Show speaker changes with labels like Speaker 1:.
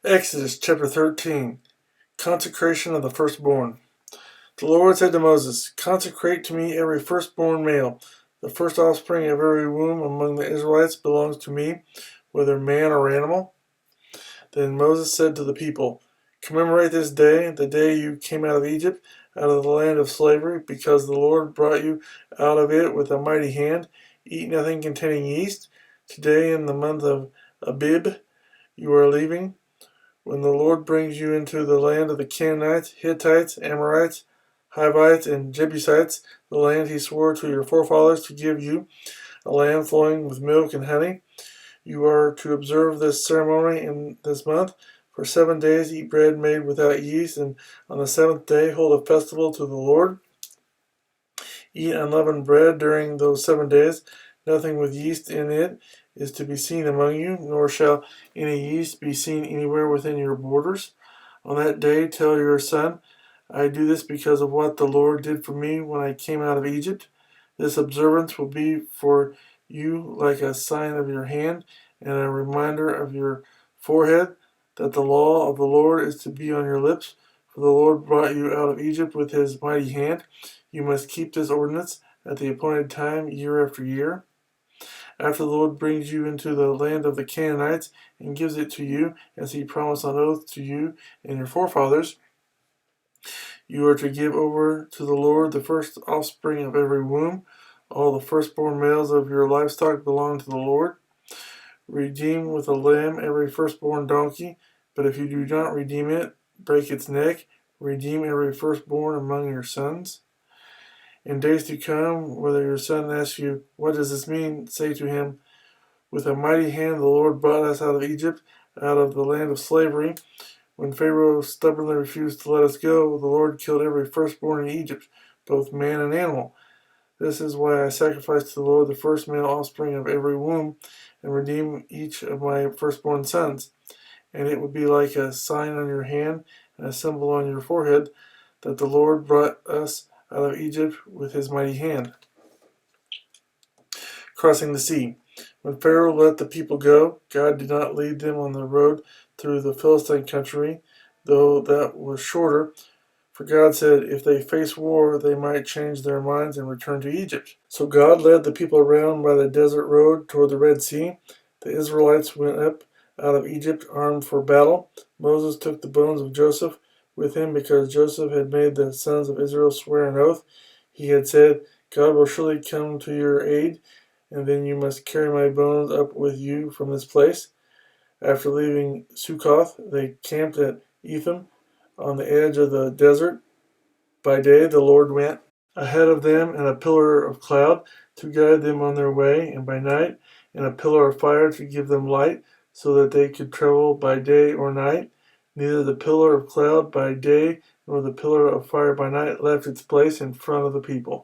Speaker 1: Exodus chapter 13. Consecration of the firstborn. The Lord said to Moses, "Consecrate to me every firstborn male. The first offspring of every womb among the Israelites belongs to me, whether man or animal." Then Moses said to the people, "Commemorate this day, the day you came out of Egypt, out of the land of slavery, because the Lord brought you out of it with a mighty hand. Eat nothing containing yeast. Today, in the month of Abib, you are leaving. When the Lord brings you into the land of the Canaanites, Hittites, Amorites, Hivites, and Jebusites, the land he swore to your forefathers to give you, a land flowing with milk and honey, you are to observe this ceremony in this month. For 7 days eat bread made without yeast, and on the seventh day hold a festival to the Lord. Eat unleavened bread during those 7 days. Nothing with yeast in it is to be seen among you, nor shall any yeast be seen anywhere within your borders. On that day tell your son, I do this because of what the Lord did for me when I came out of Egypt. This observance will be for you like a sign of your hand and a reminder of your forehead that the law of the Lord is to be on your lips. For the Lord brought you out of Egypt with his mighty hand. You must keep this ordinance at the appointed time year after year. After the Lord brings you into the land of the Canaanites and gives it to you, as he promised on oath to you and your forefathers, you are to give over to the Lord the first offspring of every womb. All the firstborn males of your livestock belong to the Lord. Redeem with a lamb every firstborn donkey, but if you do not redeem it, break its neck. Redeem every firstborn among your sons. In days to come, whether your son asks you, what does this mean? Say to him, with a mighty hand the Lord brought us out of Egypt, out of the land of slavery. When Pharaoh stubbornly refused to let us go, the Lord killed every firstborn in Egypt, both man and animal. This is why I sacrifice to the Lord the first male offspring of every womb, and redeem each of my firstborn sons. And it will be like a sign on your hand and a symbol on your forehead that the Lord brought us out of Egypt with his mighty hand." Crossing the sea. When Pharaoh let the people go, God did not lead them on the road through the Philistine country, though that was shorter. For God said, if they face war, they might change their minds and return to Egypt. So God led the people around by the desert road toward the Red Sea. The Israelites went up out of Egypt armed for battle. Moses took the bones of Joseph with him because Joseph had made the sons of Israel swear an oath. He had said, God will surely come to your aid, and then you must carry my bones up with you from this place. After leaving Succoth, they camped at Etham on the edge of the desert. By day the Lord went ahead of them in a pillar of cloud to guide them on their way, and by night in a pillar of fire to give them light, so that they could travel by day or night. Neither the pillar of cloud by day nor the pillar of fire by night left its place in front of the people.